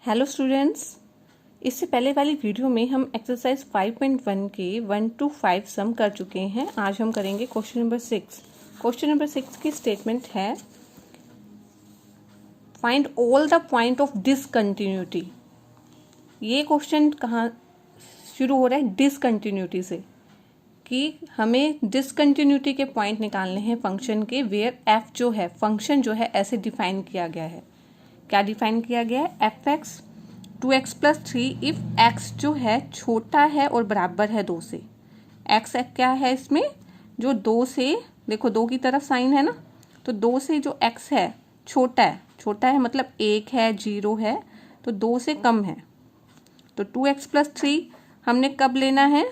Hello students, इससे पहले वाली वीडियो में हम एक्सरसाइज 5.1 के 1 to 5 सम कर चुके हैं। आज हम करेंगे क्वेश्चन नंबर 6। क्वेश्चन नंबर 6 की स्टेटमेंट है find all the point of discontinuity. ये क्वेश्चन कहाँ शुरू हो रहा है? डिसकंटिन्यूटी से, कि हमें डिसकंटिन्यूटी के पॉइंट निकालने हैं फंक्शन के, वेयर एफ जो है फंक्शन जो है ऐसे डिफाइन किया गया है। क्या डिफाइन किया गया है? F x 2x + 3 if x जो है छोटा है और बराबर है 2 से। x क्या है इसमें? जो 2 से, देखो 2 की तरफ साइन है ना, तो 2 से जो x है छोटा है मतलब 1 है, 0 है, तो 2 से कम है। तो 2x + 3 हमने कब लेना है?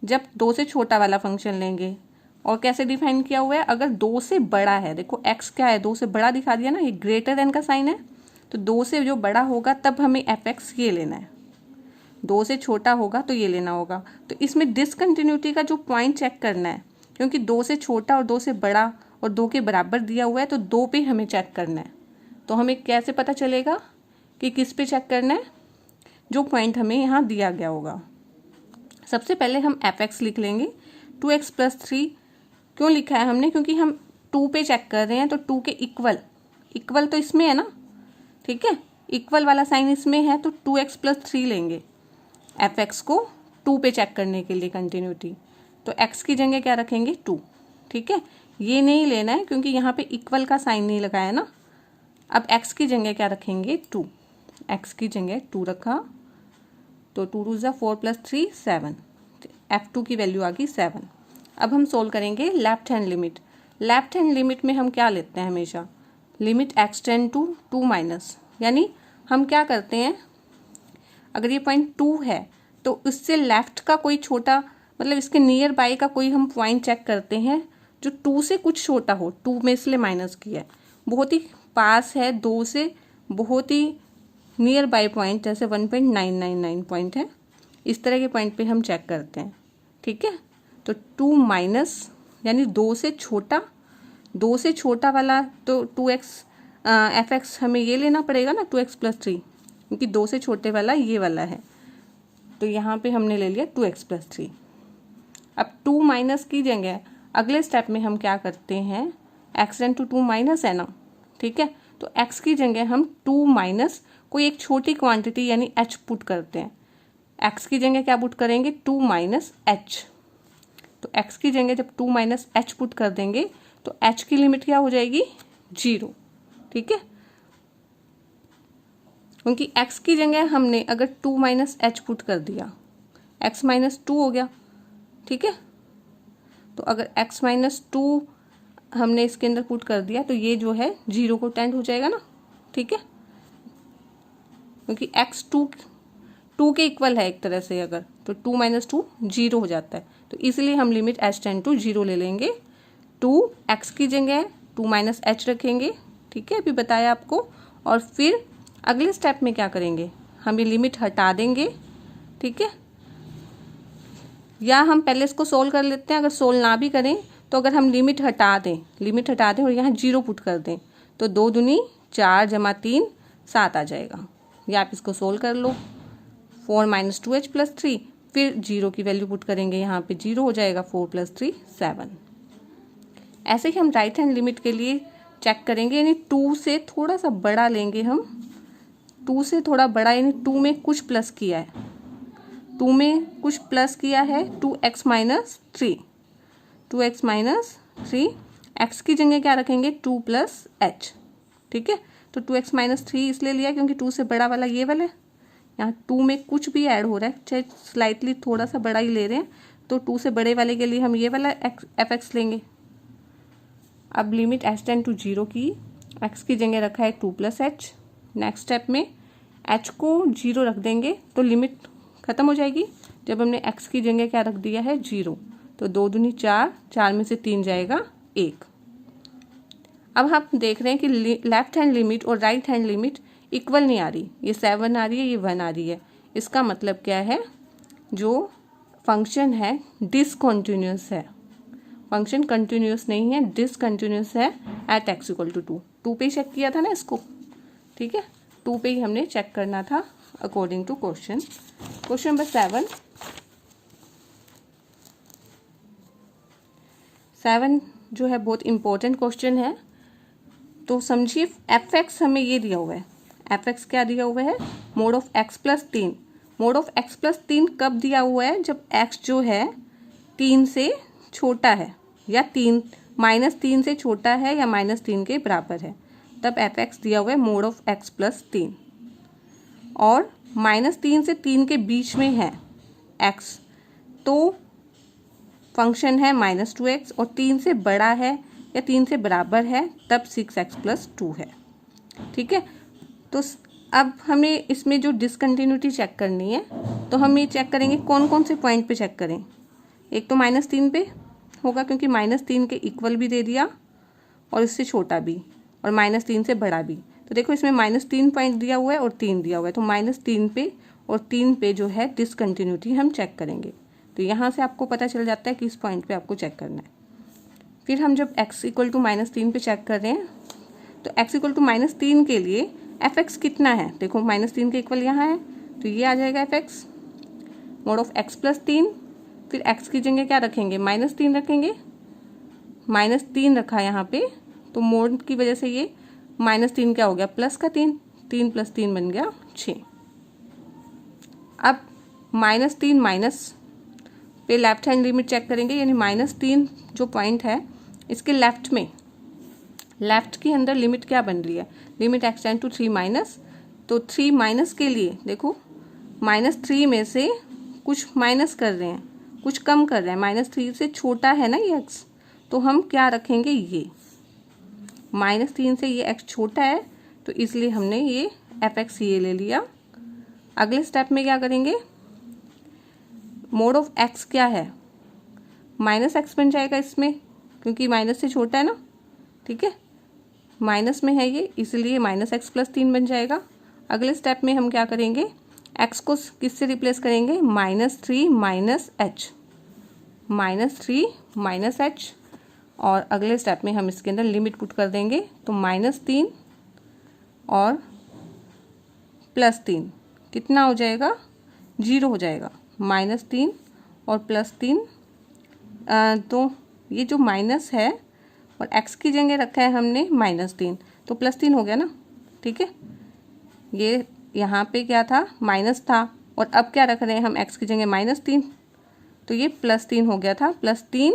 जब 2 से छोटा वाला फंक्शन लेंगे। और कैसे डिफाइन किया हुआ है? अगर 2 से बड़ा है, देखो x क्या है, 2 से बड़ा दिखा दिया ना, ये ग्रेटर देन का साइन है, तो 2 से जो बड़ा होगा तब हमें एफ एक्स ये लेना है, 2 से छोटा होगा तो ये लेना होगा। तो इसमें डिसकंटिन्यूटी का जो पॉइंट चेक करना है, क्योंकि 2 से छोटा और 2 से बड़ा और 2 के बराबर दिया हुआ है, तो 2 पे हमें चेक करना है। तो हमें कैसे पता चलेगा कि किस पे चेक करना है? जो पॉइंट हमें यहाँ दिया गया होगा। सबसे पहले हम एफ एक्स लिख लेंगे। 2x + 3 क्यों लिखा है हमने? क्योंकि हम 2 पे चेक कर रहे हैं, तो 2 के इक्वल तो इसमें है ना, ठीक है, इक्वल वाला साइन इसमें है, तो 2x + 3 लेंगे एफ एक्स को 2 पे चेक करने के लिए कंटिन्यूटी। तो x की जगह क्या रखेंगे? 2, ठीक है। ये नहीं लेना है क्योंकि यहाँ पे इक्वल का साइन नहीं लगाया ना। अब x की जगह क्या रखेंगे? 2। x की जगह 2 रखा, तो 2 2 = 4 + 3 7। f2 की वैल्यू आ गई 7। अब हम सोल्व करेंगे left hand limit. Left hand limit में हम क्या लेते हैं हमेशा? लिमिट x टेंड टू 2 - यानी हम क्या करते हैं, अगर ये पॉइंट 2 है तो इससे लेफ्ट का कोई छोटा, मतलब इसके नियर बाय का कोई हम पॉइंट चेक करते हैं जो 2 से कुछ छोटा हो। 2 में इसलिए माइनस किया है, बहुत ही पास है 2 से, बहुत ही नियर बाय पॉइंट, जैसे 1.999 पॉइंट है, इस तरह के पॉइंट पे हम चेक करते हैं, ठीक है। तो 2 - यानी 2 से छोटा, 2 से छोटा वाला तो 2x एफ एक्स हमें ये लेना पड़ेगा ना, 2x + 3, क्योंकि 2 से छोटे वाला ये वाला है। तो यहाँ पे हमने ले लिया 2x + 3। अब 2 की जगह अगले स्टेप में हम क्या करते हैं? x टेंड टू 2 है ना, ठीक है। तो x की जगह हम 2 - कोई एक छोटी क्वांटिटी यानी h पुट करते हैं। x की जगह क्या पुट करेंगे? 2 - h। तो x की जगह जब 2 - h पुट कर देंगे तो h की लिमिट क्या हो जाएगी? 0, ठीक है। क्योंकि x की जगह हमने अगर 2 - h पुट कर दिया, x - 2 हो गया, ठीक है। तो अगर x - 2 हमने इसके अंदर पुट कर दिया तो ये जो है 0 को टेंड हो जाएगा ना, ठीक है। क्योंकि x 2 के इक्वल है एक तरह से, अगर तो 2 - 2 0 हो जाता है, तो इसलिए हम लिमिट h टेंड टू 0 ले लेंगे। 2x की जगह 2 - h रखेंगे, ठीक है, अभी बताया आपको। और फिर अगले स्टेप में क्या करेंगे? हम ये लिमिट हटा देंगे, ठीक है। या हम पहले इसको सोल्व कर लेते हैं, अगर सोल्व ना भी करें तो अगर हम लिमिट हटा दें और यहाँ 0 पुट कर दें तो 2 दूनी 4 + 3 7 आ जाएगा। या आप इसको सोल्व कर लो। 4 - 2h + 3, फिर 0 की वैल्यू पुट करेंगे, यहाँ पे 0 हो जाएगा, 4 + 3 7। ऐसे ही हम राइट हैंड लिमिट के लिए चेक करेंगे, यानी 2 से थोड़ा सा बड़ा लेंगे हम। 2 से थोड़ा बड़ा यानी 2 में कुछ प्लस किया है, 2 में कुछ प्लस किया है, 2x - 3, 2x - 3। x की जगह क्या रखेंगे? 2 + h, ठीक है। तो 2x - 3 इसलिए लिया क्योंकि 2 से बड़ा वाला ये वाला है। यहाँ 2 में कुछ भी ऐड हो रहा है, चाहे स्लाइटली थोड़ा सा बड़ा ही ले रहे हैं, तो 2 से बड़े वाले के लिए हम ये वाला एफ एक्स लेंगे। अब लिमिट h टेंड टू 0 की, x की जगह रखा है 2 + h। नेक्स्ट स्टेप में h को 0 रख देंगे तो लिमिट खत्म हो जाएगी। जब हमने x की जगह क्या रख दिया है? 0, तो 2 दूनी 4, 4 में से 3 जाएगा 1। अब हम देख रहे हैं कि लेफ्ट हैंड लिमिट और राइट हैंड लिमिट इक्वल नहीं आ रही, ये 7 आ रही है, ये 1 आ रही है। इसका मतलब क्या है? जो फंक्शन है डिसकंटिन्यूअस है, फंक्शन कंटिन्यूअस नहीं है, डिसकंटिन्यूअस है एट x = 2। 2 पे चेक किया था ना इसको, ठीक है। 2 पे ही हमने चेक करना था according to question. Question number 7 जो है बहुत इंपॉर्टेंट क्वेश्चन है। तो समझिए एफ एक्स हमें ये दिया हुआ है, एफ एक्स क्या दिया हुआ है, mod of x plus 3। Mode of x plus 3 कब दिया हुआ है, जब एक्स जो है 3 से छोटा है या -3 से छोटा है या -3 के बराबर है, तब एफ एक्स दिया हुआ है मोड ऑफ एक्स प्लस 3। और -3 से 3 के बीच में है एक्स, तो फंक्शन है -2x, और 3 से बड़ा है या 3 से बराबर है तब 6x प्लस 2 है। ठीक है, तो अब हमें इसमें जो डिसकंटिन्यूटी चेक करनी है, तो हम ये चेक करेंगे कौन कौन से पॉइंट पे चेक करें। एक तो -3 पे होगा क्योंकि -3 के इक्वल भी दे दिया और इससे छोटा भी, और -3 से बड़ा भी। तो देखो इसमें -3 पॉइंट दिया हुआ है और 3 दिया हुआ है, तो -3 पे और 3 पे जो है डिसकंटिन्यूटी हम चेक करेंगे। तो यहाँ से आपको पता चल जाता है कि इस पॉइंट पे आपको चेक करना है। फिर हम जब x इक्वल टू -3 पे चेक कर रहे हैं, तो x इक्वल टू -3 के लिए एफ एक्स कितना है, देखो -3 के इक्वल यहाँ है, तो ये आ जाएगा F x mode of x plus 3। फिर x की जगह क्या रखेंगे, -3 रखेंगे, -3 रखा यहाँ पे, तो मोड की वजह से ये -3 क्या हो गया, प्लस का 3, 3 + 3 बन गया 6। अब -3 माइनस पे लेफ्ट हैंड लिमिट चेक करेंगे, यानी -3 जो पॉइंट है इसके लेफ्ट में, लेफ्ट के अंदर लिमिट क्या बन रही है, limit x tend to 3 minus. तो 3 माइनस के लिए देखो -3 में से कुछ माइनस कर रहे हैं, कुछ कम कर रहे हैं, -3 से छोटा है ना ये x, तो हम क्या रखेंगे, ये -3 से ये x छोटा है, तो इसलिए हमने ये एफ एक्स ये ले लिया। अगले स्टेप में क्या करेंगे, मोड ऑफ x क्या है, -x बन जाएगा इसमें, क्योंकि माइनस से छोटा है ना। ठीक है, माइनस में है ये, इसलिए -x प्लस 3 बन जाएगा। अगले स्टेप में हम क्या करेंगे, x को किससे रिप्लेस करेंगे, -3 माइनस h, -3 माइनस h। और अगले स्टेप में हम इसके अंदर लिमिट पुट कर देंगे, तो -3 और +3 कितना हो जाएगा, 0 हो जाएगा। -3 और +3, तो ये जो माइनस है और x की जगह रखा है हमने -3, तो +3 हो गया ना। ठीक है, ये यहाँ पे क्या था, माइनस था, और अब क्या रख रहे हैं हम, x की जगह -3, तो ये +3 हो गया था, +3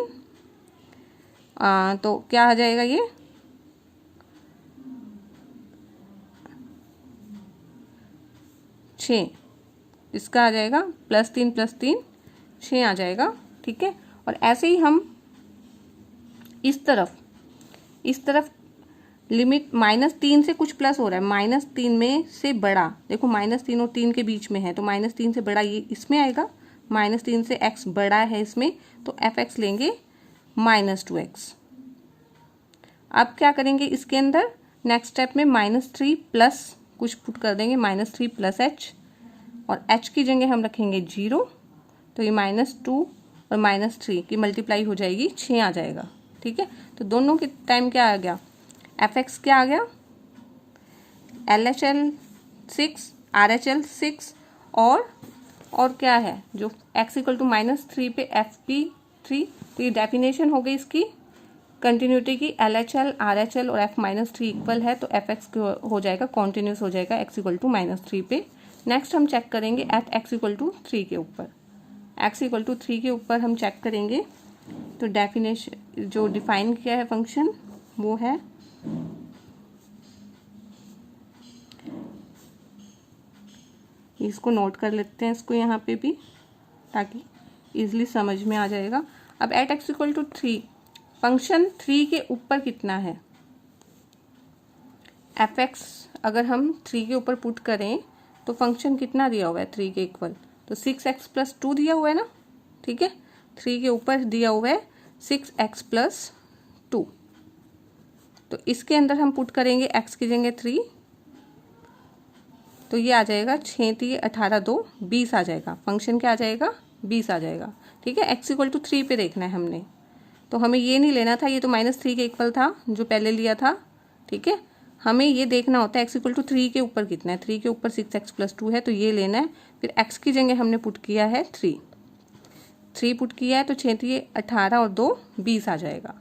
तो क्या आ जाएगा, ये 6, इसका आ जाएगा +3 + 3 6 आ जाएगा। ठीक है, और ऐसे ही हम इस तरफ लिमिट -3 से कुछ प्लस हो रहा है, -3 में से बड़ा, देखो -3 और 3 के बीच में है, तो -3 से बड़ा ये इसमें आएगा, -3 से x बड़ा है इसमें, तो एफ एक्स लेंगे -2x। अब क्या करेंगे इसके अंदर, नेक्स्ट स्टेप में -3 प्लस कुछ पुट कर देंगे, -3 + h, और h की जगह हम रखेंगे 0, तो ये -2 और -3 की मल्टीप्लाई हो जाएगी, 6 आ जाएगा। ठीक है, तो दोनों के टाइम क्या आ गया, एफ एक्स क्या आ गया, LHL 6, RHL 6, और क्या है जो x इक्वल टू -3 पे FP3, तो ये डेफिनेशन हो गई इसकी कंटिन्यूटी की, LHL RHL और f-3 इक्वल है, तो एफ एक्स हो जाएगा कॉन्टिन्यूस हो जाएगा x इक्वल टू -3 पे। नेक्स्ट हम चेक करेंगे एट x इक्वल टू 3 के ऊपर, x इक्वल टू 3 के ऊपर हम चेक करेंगे, तो डेफिनेशन जो डिफाइन किया है फंक्शन वो है इसको नोट कर लेते हैं, इसको यहाँ पे भी, ताकि इजीली समझ में आ जाएगा। अब at x equal to 3 function 3 के ऊपर कितना है, एफ एक्स अगर हम 3 के ऊपर पुट करें तो फंक्शन कितना दिया हुआ है 3 के इक्वल, तो 6x + 2 दिया हुआ है ना। ठीक है, 3 के ऊपर दिया हुआ है 6x + 2, तो इसके अंदर हम पुट करेंगे x की जगह 3, तो ये आ जाएगा 6 3 18 2 20 आ जाएगा, फंक्शन क्या आ जाएगा 20 आ जाएगा। ठीक है, x इक्वल टू 3 पे देखना है हमने, तो हमें ये नहीं लेना था, ये तो -3 के इक्वल था जो पहले लिया था। ठीक है, हमें ये देखना होता है x इक्वल टू 3 के ऊपर कितना है, 3 के ऊपर 6x+2 है तो ये लेना है। फिर x की जगह हमने पुट किया है 3 पुट किया है तो 6 18 और 2 20 आ जाएगा।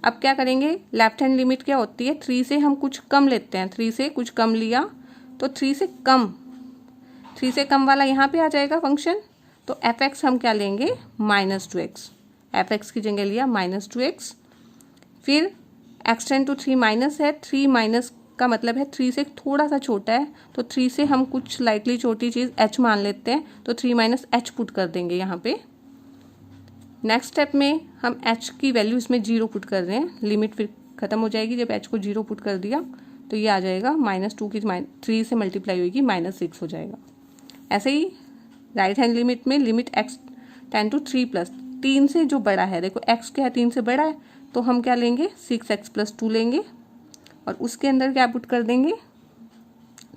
अब क्या करेंगे, लेफ्ट हैंड लिमिट क्या होती है, 3 से हम कुछ कम लेते हैं, 3 से कुछ कम लिया तो 3 से कम वाला यहाँ पे आ जाएगा फंक्शन। तो f(x) हम क्या लेंगे, -2x, f(x) की जगह लिया -2x। फिर x टेंड टू 3 माइनस है, 3 माइनस का मतलब है 3 से थोड़ा सा छोटा है, तो 3 से हम कुछ स्लाइटली छोटी चीज़ h मान लेते हैं, तो 3 माइनस h पुट कर देंगे यहाँ पे। नेक्स्ट स्टेप में हम h की वैल्यू इसमें 0 पुट कर रहे हैं, लिमिट फिर ख़त्म हो जाएगी। जब h को 0 पुट कर दिया तो ये आ जाएगा -2 की 3 से मल्टीप्लाई होगी -6 हो जाएगा। ऐसे ही राइट हैंड लिमिट में limit x tend to 3 plus 3 से जो बड़ा है, देखो x क्या है 3 से बड़ा है, तो हम क्या लेंगे 6x+2 लेंगे और उसके अंदर क्या पुट कर देंगे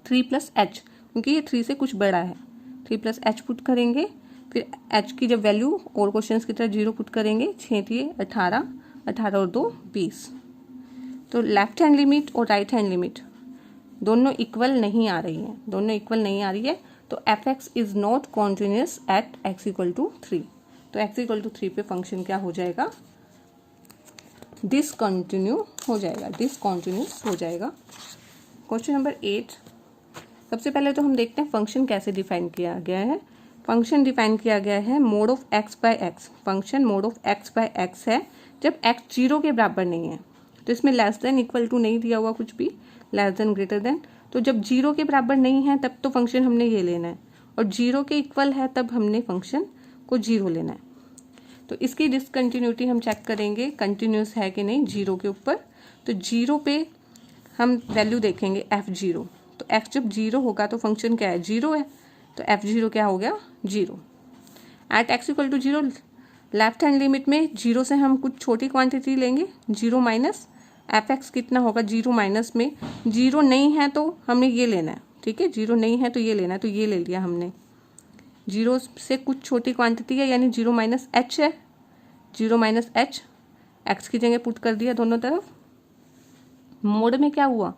3 + h, क्योंकि ये 3 से कुछ बड़ा है, 3 + h पुट करेंगे। फिर h की जब वैल्यू और क्वेश्चन की तरह 0 पुट करेंगे, 6 18 18 और 2 20। तो लेफ्ट हैंड लिमिट और राइट हैंड लिमिट दोनों इक्वल नहीं आ रही है, तो f(x) is not continuous at x equal to 3। तो x इक्वल टू 3 पे फंक्शन क्या हो जाएगा, डिसकंटिन्यूस हो जाएगा। क्वेश्चन नंबर 8, सबसे पहले तो हम देखते हैं फंक्शन कैसे डिफाइन किया गया है। फंक्शन डिफाइन किया गया है mod of x by x। Function mod of x by x है जब x 0 के बराबर नहीं है, तो इसमें लेस देन इक्वल टू नहीं दिया हुआ कुछ भी, लेस देन ग्रेटर देन। तो जब 0 के बराबर नहीं है तब तो फंक्शन हमने ये लेना है, और 0 के इक्वल है तब हमने फंक्शन को 0 लेना है। तो इसकी डिसकंटिन्यूटी हम चेक करेंगे कंटिन्यूस है कि नहीं 0 के ऊपर। तो 0 पे हम वैल्यू देखेंगे f(0), तो f जब 0 होगा तो फंक्शन क्या है 0 है, तो f(0) क्या हो गया 0। At x equal to 0 left hand limit में 0 से हम कुछ छोटी क्वांटिटी लेंगे, 0 माइनस f(x) कितना होगा 0 माइनस में 0 नहीं है तो हमने ये लेना है, ठीक है, 0 नहीं है तो ये लेना है, तो ये ले लिया हमने। 0 से कुछ छोटी क्वांटिटी है यानी 0 माइनस h है, 0 माइनस h x की जगह पुट कर दिया दोनों तरफ। मोड में क्या हुआ,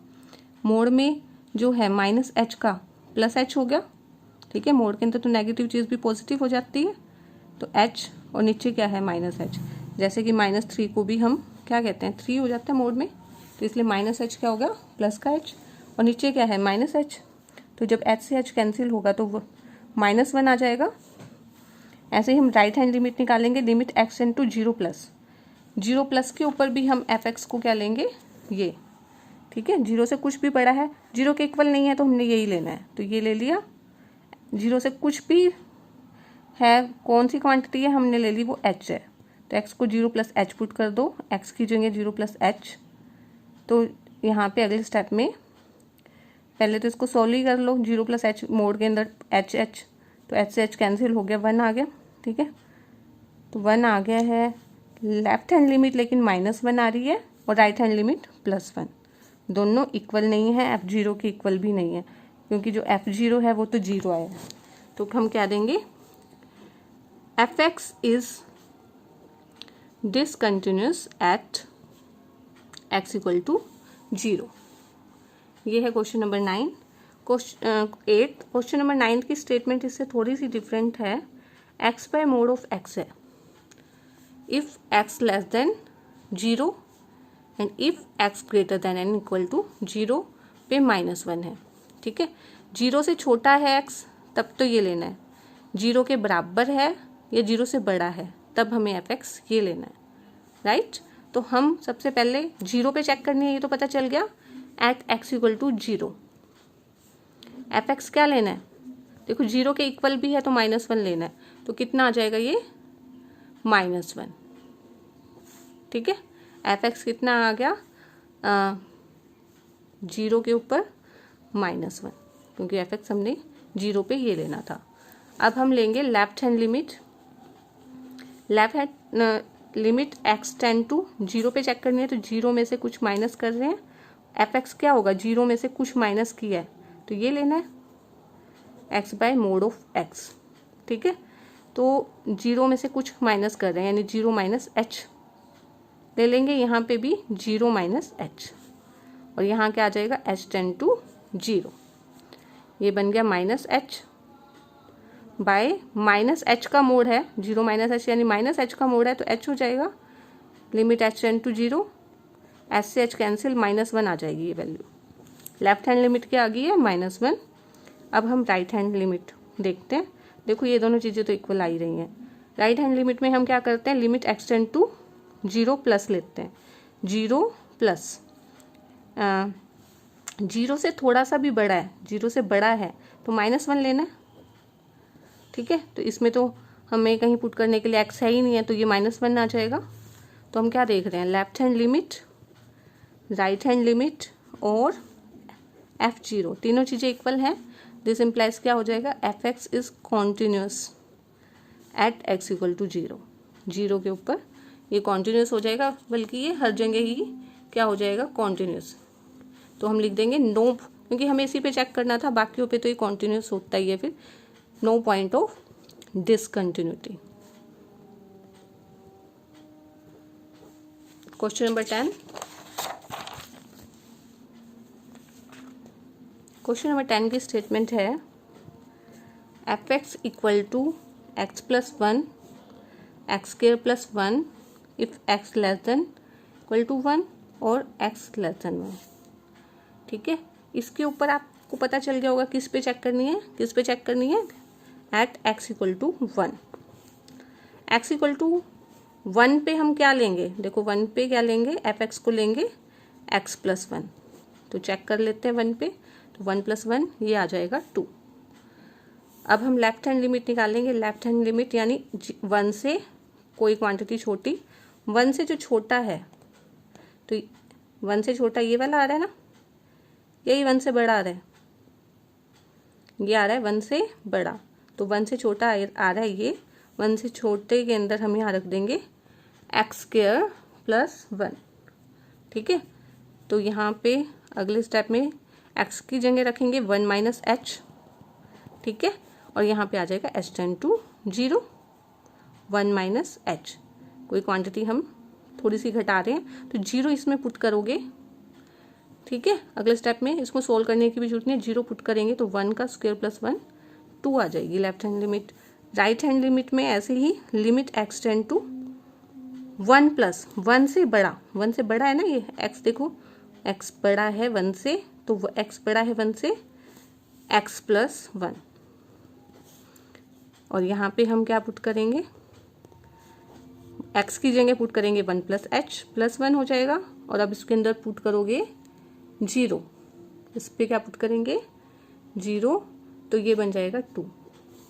मोड में जो है -h का प्लस h हो गया, ठीक है, मोड के अंदर तो नेगेटिव चीज़ भी पॉजिटिव हो जाती है, तो h और नीचे क्या है -h। जैसे कि -3 को भी हम क्या कहते हैं 3 हो जाता है मोड में, तो इसलिए -h क्या हो गया प्लस का h, और नीचे क्या है -h, तो जब h से h कैंसिल होगा तो वो -1 आ जाएगा। ऐसे ही हम राइट हैंड लिमिट निकालेंगे, limit x tend to 0 plus के ऊपर भी हम f(x) को क्या लेंगे ये, ठीक है, 0 से कुछ भी बड़ा है, 0 के इक्वल नहीं है तो हमने यही लेना है, तो ये ले लिया। 0 से कुछ भी है, कौन सी क्वांटिटी है हमने ले ली, वो h है, तो x को 0 + h पुट कर दो, x की जगह 0 + h। तो यहाँ पे अगले स्टेप में पहले तो इसको सॉल्व ही कर लो, 0 + h मोड के अंदर h, तो h से h कैंसिल हो गया, 1 आ गया, ठीक है, तो 1 आ गया है। लेफ्ट हैंड लिमिट लेकिन -1 आ रही है और राइट हैंड लिमिट +1, दोनों इक्वल नहीं है, f(0) के इक्वल भी नहीं है, क्योंकि जो f(0) है वो तो 0 आया है, तो हम क्या देंगे f(x) is discontinuous at x equal to 0। ये है क्वेश्चन नंबर 9। क्वेश्चन नंबर 9 की स्टेटमेंट इससे थोड़ी सी डिफरेंट है। x by mod of x है, if x less than 0 and if x greater than and equal to 0 पे -1 है, ठीक है, 0 से छोटा है x तब तो ये लेना है, 0 के बराबर है या 0 से बड़ा है तब हमें f(x) ये लेना है, राइट। तो हम सबसे पहले 0 पे चेक करनी है, ये तो पता चल गया, eight x equal to 0 f(x) क्या लेना है, देखो 0 के इक्वल भी है तो -1 लेना है, तो कितना आ जाएगा ये -1, ठीक है, f(x) कितना आ गया 0 के ऊपर -1, क्योंकि f(x) हमने 0 पे ये लेना था। अब हम लेंगे left hand limit x tend to 0 पे चेक करनी है, तो 0 में से कुछ माइनस कर रहे हैं, f(x) क्या होगा 0 में से कुछ माइनस किया है तो ये लेना है x by mod of x, ठीक है, तो 0 में से कुछ माइनस कर रहे हैं यानी 0 - h ले लेंगे, यहाँ पे भी 0 - h, और यहाँ क्या आ जाएगा h टेंड टू 0, ये बन गया minus h by minus h का मोड है, 0 माइनस एच यानी माइनस एच का मोड है तो h हो जाएगा, limit h tend to 0, h से h कैंसिल, -1 आ जाएगी ये वैल्यू। लेफ्ट हैंड लिमिट क्या आ गई है -1। अब हम राइट हैंड लिमिट देखते हैं। देखो ये दोनों चीज़ें तो इक्वल आ ही रही हैं। राइट हैंड लिमिट में हम क्या करते हैं, limit x tend to 0 plus लेते हैं, 0 प्लस 0 से थोड़ा सा भी बड़ा है, 0 से बड़ा है तो -1 लेना है, ठीक है। तो इसमें तो हमें कहीं पुट करने के लिए x है ही नहीं है तो ये -1 आ जाएगा। तो हम क्या देख रहे हैं, left hand limit, right hand limit और f0 तीनों चीज़ें इक्वल हैं। दिस इम्प्लाइज क्या हो जाएगा, fx is continuous at x equal to 0, 0 के ऊपर ये कॉन्टिन्यूस हो जाएगा, बल्कि ये हर जगह ही क्या हो जाएगा, कॉन्टिन्यूस। तो हम लिख देंगे नो, क्योंकि हमें इसी पे चेक करना था, बाकियों पे तो ये कॉन्टिन्यूस होता ही है, फिर no point of discontinuity. Question number 10, question number 10 की स्टेटमेंट है fx equal to x plus 1 x square plus 1 if x less than equal to 1 और x लेस देन 1, ठीक है। इसके ऊपर आपको पता चल गया होगा किस पे चेक करनी है, किस पे चेक करनी है, at x equal to 1। x equal to 1 पे हम क्या लेंगे, देखो 1 पे क्या लेंगे, fx को लेंगे x प्लस 1, तो चेक कर लेते हैं 1 पे, तो 1 प्लस 1 ये आ जाएगा 2। अब हम लेफ्ट हैंड लिमिट निकालेंगे, लेफ्ट हैंड लिमिट यानी 1 से कोई क्वांटिटी छोटी, 1 से जो छोटा है, तो 1 से छोटा ये वाला आ रहा है ना, यही 1 से बड़ा आ रहा है, ये आ रहा है 1 से बड़ा, तो 1 से छोटा आ रहा है ये, 1 से छोटे के अंदर हम यहाँ रख देंगे एक्स स्क्वायर प्लस 1, ठीक है। तो यहाँ पे अगले स्टेप में x की जगह रखेंगे 1 माइनस एच, ठीक है, और यहाँ पे आ जाएगा h tend to 0, 1 minus h, कोई क्वांटिटी हम थोड़ी सी घटा रहे हैं तो 0 इसमें पुट करोगे, ठीक है। अगले स्टेप में इसको सोल्व करने की भी जरूरत नहीं है, 0 पुट करेंगे तो 1 का स्क्वायर प्लस 1 2 आ जाएगी left hand limit. Right hand limit में ऐसे ही limit x tend to 1 plus 1 से बड़ा, 1 से बड़ा है ना ये x, देखो x बड़ा है 1 से, तो x बड़ा है 1 से, x प्लस 1, और यहाँ पे हम क्या पुट करेंगे, x की जगह पुट करेंगे 1 प्लस एच प्लस 1 हो जाएगा, और अब इसके अंदर पुट करोगे 0, इस पे क्या पुट करेंगे 0, तो ये बन जाएगा 2।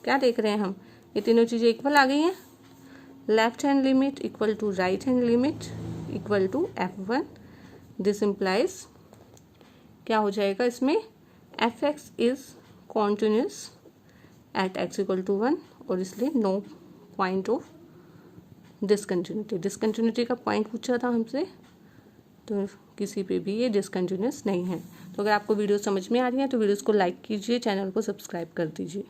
क्या देख रहे हैं हम, ये तीनों चीज़ें इक्वल आ गई हैं। Left hand limit equal to right hand limit equal to f1, this implies क्या हो जाएगा इसमें, fx is continuous at x equal to 1, और इसलिए no point of discontinuity. Discontinuity का पॉइंट पूछा था हमसे, तो किसी पे भी ये डिसकंटिन्यूस नहीं है। तो अगर आपको वीडियो समझ में आ रही है तो वीडियोस को लाइक कीजिए, चैनल को सब्सक्राइब कर दीजिए।